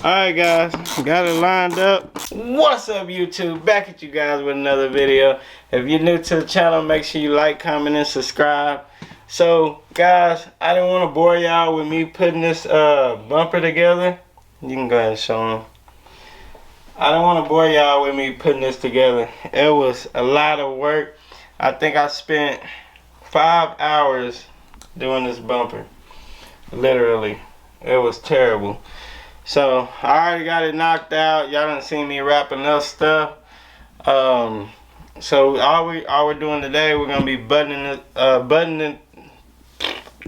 Alright guys, got it lined up. What's up YouTube? Back at you guys with another video. If you're new to the channel, make sure you like, comment, and subscribe. So guys, I didn't want to bore y'all with me putting this bumper together. You can go ahead and show them. I don't want to bore y'all with me putting this together. It was a lot of work. I think I spent 5 hours doing this bumper. Literally. It was terrible. So I already got it knocked out. Y'all done seen me wrapping up stuff. So all we're doing today, we're gonna be buttoning.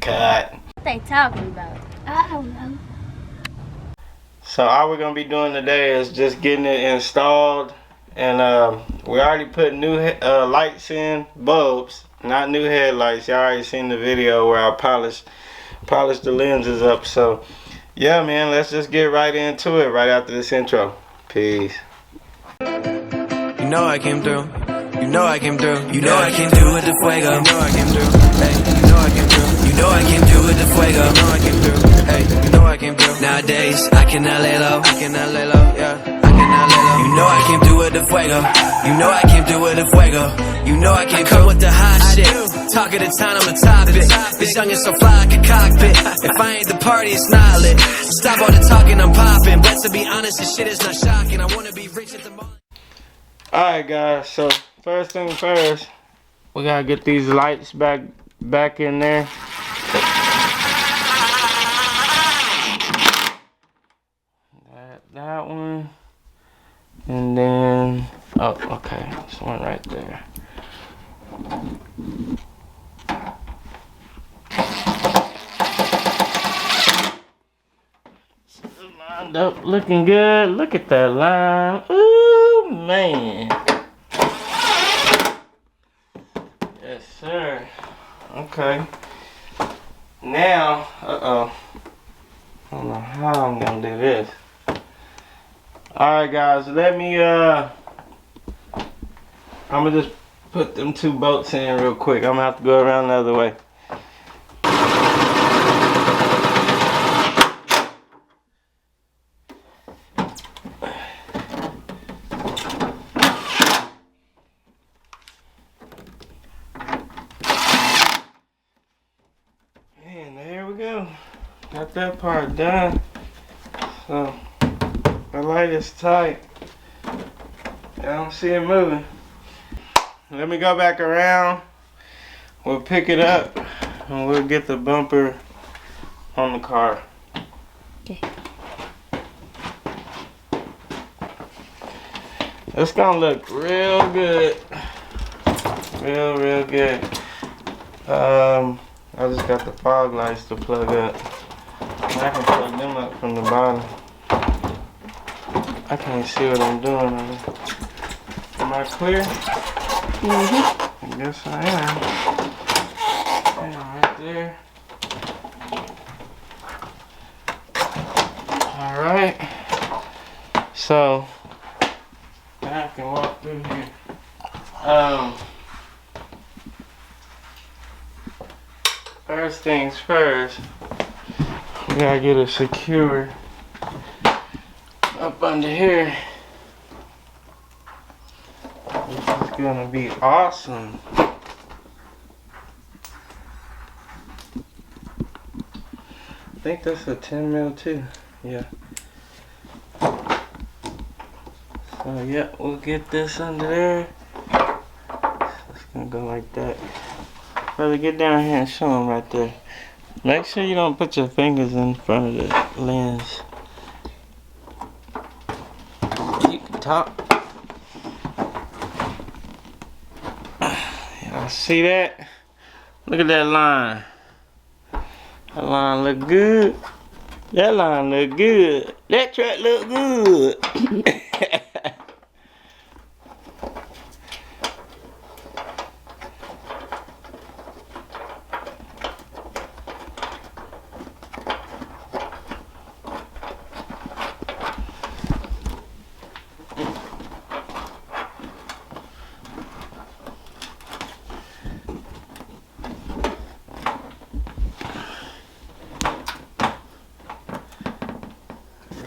God. What they talking about? I don't know. So all we're gonna be doing today is just getting it installed, and we already put new lights in, bulbs, not new headlights. Y'all already seen the video where I polished the lenses up. So yeah, man, let's just get right into it right after this intro. Peace. You know I came through. You know I came through. You know I came through with the fuego. You know I came through. Hey, you know I came through. You know I came through with the fuego. You know I came through. Hey, you know I came through. Nowadays I cannot lay low. I cannot lay low. Yeah, I cannot lay low. You know I came through with the fuego. You know I came through with the fuego. You know I came through with the hot shit. Talk of the town, I'm a topic. This young is so fly like a cockpit. If I ain't the party, it's not lit. Stop all the talking, I'm popping. But to be honest, this shit is not shocking. I wanna be rich at the moment. Alright guys, so first thing first, we gotta get these lights back in there. That one, and then okay, this one right there. Lined up, looking good. Look at that line. Ooh man. Yes sir. Okay. Now, I don't know how I'm gonna do this. Alright guys, let me I'm gonna just put them 2 bolts in real quick. I'm gonna have to go around the other way. And there we go. Got that part done. So the light is tight. I don't see it moving. Let me go back around. We'll pick it up and we'll get the bumper on the car. Okay. It's gonna look real good. Real good. I just got the fog lights to plug up. I can plug them up from the bottom. I can't see what I'm doing. Am I clear? Mm-hmm. I guess I am. Yeah, right there. Alright. So, now I can walk through here. First things first, we gotta get it secured up under here. This is gonna be awesome. I think that's a 10 mil too. Yeah. So yeah, we'll get this under there. It's gonna go like that. Brother, get down here and show them right there. Make sure you don't put your fingers in front of the lens. You can talk. Y'all see that? Look at that line. That line look good. That line look good. That truck look good.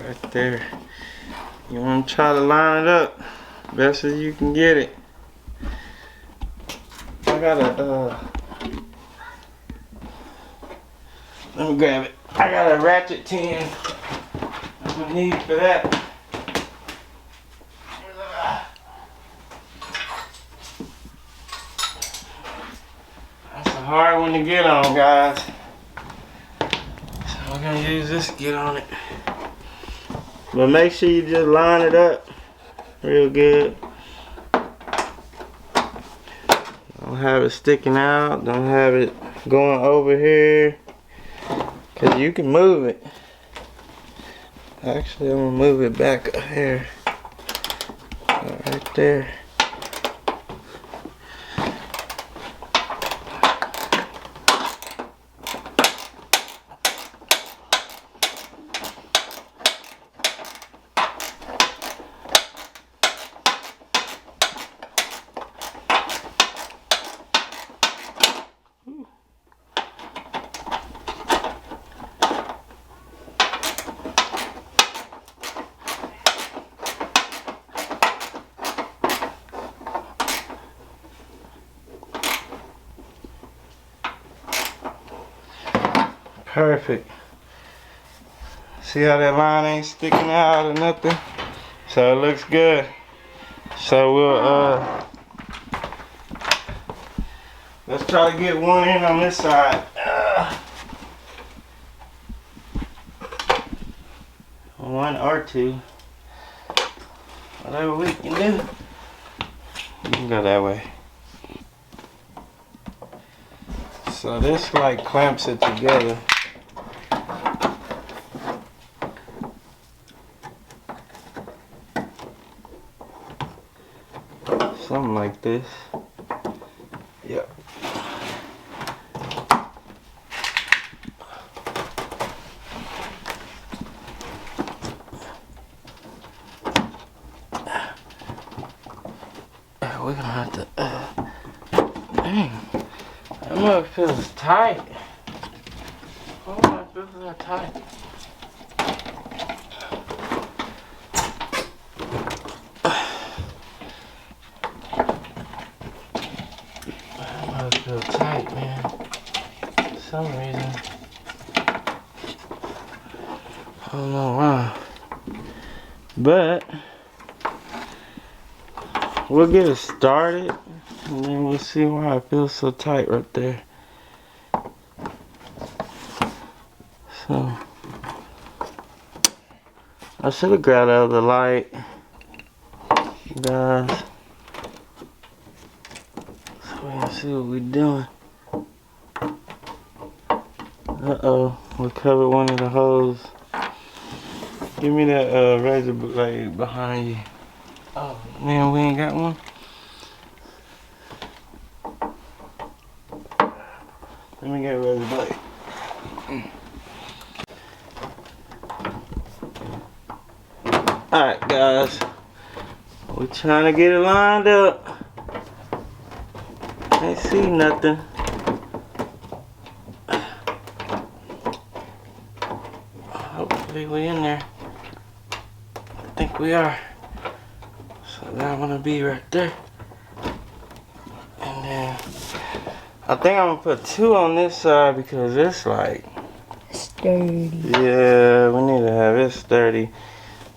right there. You want to try to line it up best as you can get it. I got a let me grab it. I got a ratchet tin I'm gonna need for that. That's a hard one to get on, guys. So I'm gonna use this to get on it. But make sure you just line it up real good. Don't have it sticking out. Don't have it going over here. Cause you can move it. Actually, I'm gonna move it back up here. Right there. Perfect. See how that line ain't sticking out or nothing? So it looks good. So we'll let's try to get one in on this side. One or two. Whatever we can do. You can go that way. So this like clamps it together. Something like this. Yep. We're gonna have to, dang, that mug feels tight. Why do I feel that tight? That feel tight, man. For some reason. I don't know why. But we'll get it started and then we'll see why it feels so tight right there. So I should have grabbed out of the light, guys. So we can see what we're doing. Uh-oh, we covered one of the holes. Give me that razor blade behind you. Oh man, we ain't got one. Let me get a razor blade. Alright guys, we're trying to get it lined up. Can't see nothing. Hopefully we in there. I think we are. So that one will be right there. And then I think I'm gonna put two on this side because it's like Sturdy. yeah, we need to have it sturdy.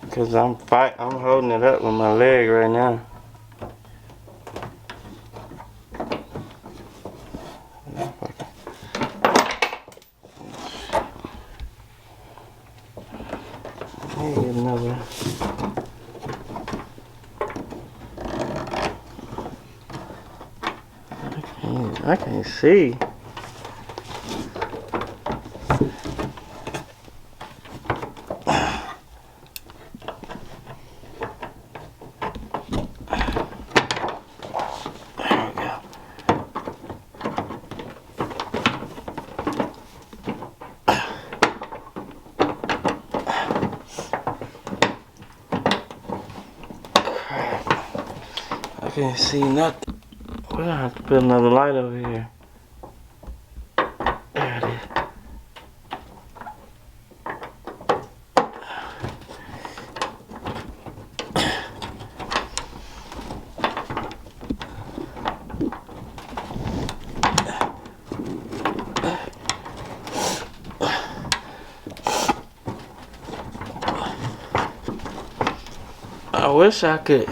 Because I'm holding it up with my leg right now. Let me get another. I can't see. I can't see nothing. We're gonna have to put another light over here. There it is. I wish I could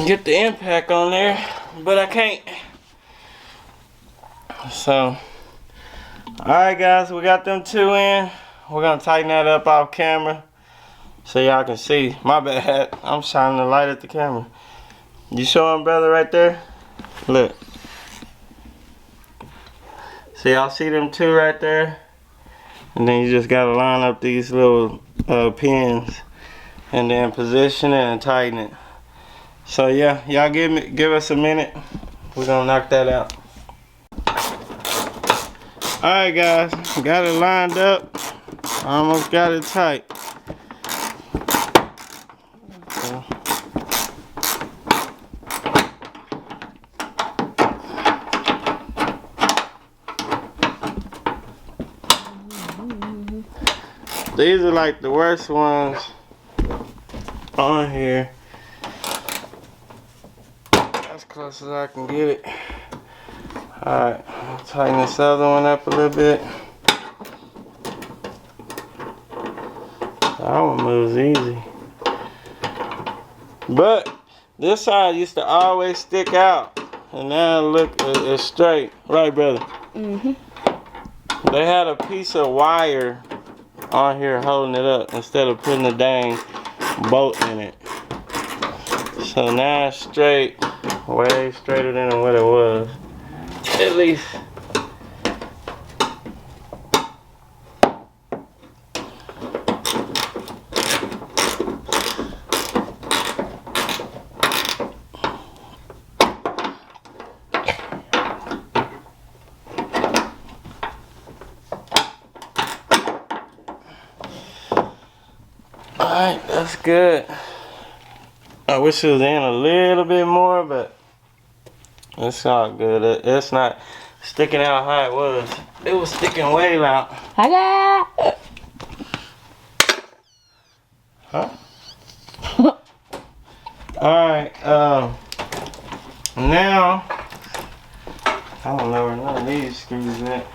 get the impact on there, but I can't. So, alright guys, we got them 2 in. We're gonna tighten that up off camera so y'all can see. My bad, I'm shining the light at the camera. You showing brother right there? Look. So y'all see them 2 right there? And then you just gotta line up these little pins and then position it and tighten it. So yeah, y'all give us a minute. We're gonna knock that out. Alright guys, got it lined up. Almost got it tight. Okay. These are like the worst ones on here. As close as I can get it. Alright, tighten this other one up a little bit. That one moves easy. But this side used to always stick out. And now look, it's straight. Right, brother? Mm-hmm. They had a piece of wire on here holding it up instead of putting a dang bolt in it. So now it's straight, way straighter than what it was. At least. Alright, that's good. I wish it was in a little bit more, but it's all good. It's not sticking out how it was. It was sticking way out. Huh? Alright, now, I don't know where none of these screws at.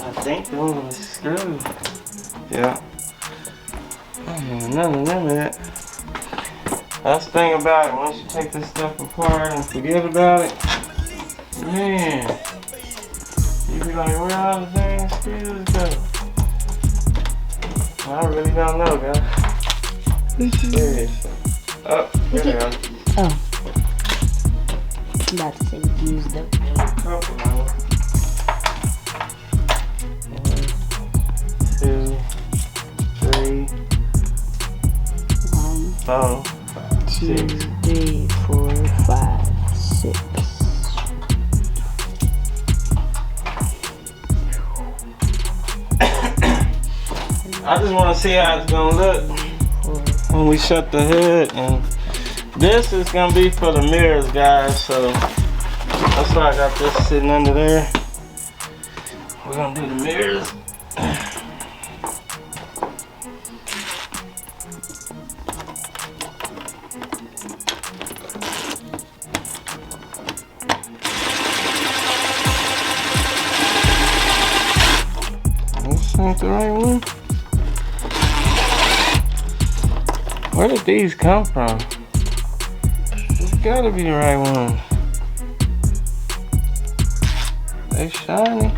I think those are screws. Yeah. None of them at. That's the thing about it. Once you take this stuff apart and forget about it, man, you be like, where all the dang screws go? I really don't know, guys. Seriously. Oh, there they are. Oh. I'm about to say we used them. A couple of them. 1, 2, 3, 4, 2, 6. 3, 4, 5, 6. I just want to see how it's gonna look when we shut the hood. And this is gonna be for the mirrors, guys. So that's why I got this sitting under there. We're gonna do the mirrors. This ain't the right one. Where did these come from? This gotta be the right one. They shiny.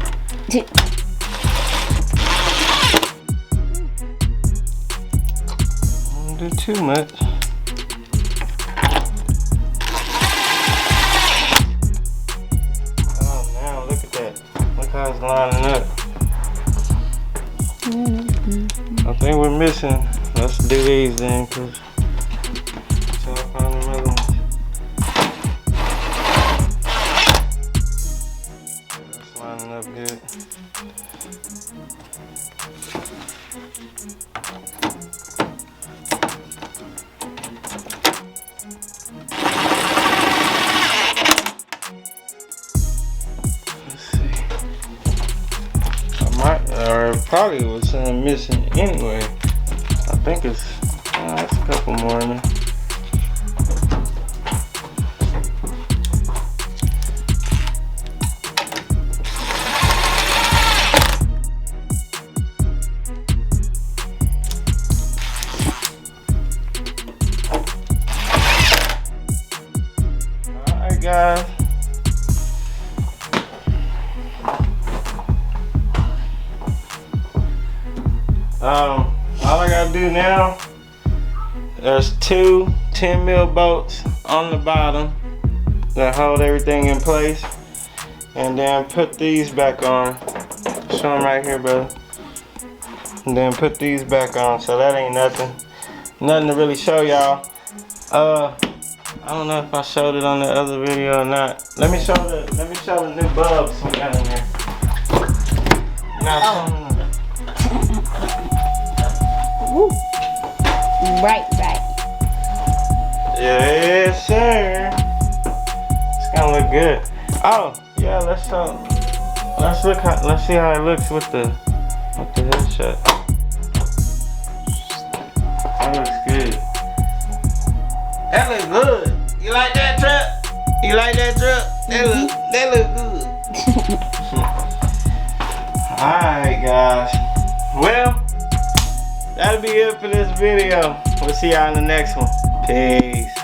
Don't do too much. Oh, now look at that. Look how it's lining up. I think we're missing. Let's do these then, cause so I find them other ones. That's lining up good. Let's see. I might, or probably was missing anyway. I think it's a couple more in there. All I gotta do now, there's two 10 mil bolts on the bottom that hold everything in place, and then put these back on. Show them right here, brother. And then put these back on. So that ain't nothing to really show y'all. I don't know if I showed it on the other video or not. Let me show the new bulbs we got in there. Right. Yes, sir. It's gonna look good. Oh, yeah. Let's see how it looks with the hood shut. That looks good. That looks good. You like that truck? You like that truck? That look good. Alright, guys. Well, that'll be it for this video. We'll see y'all in the next one. Peace.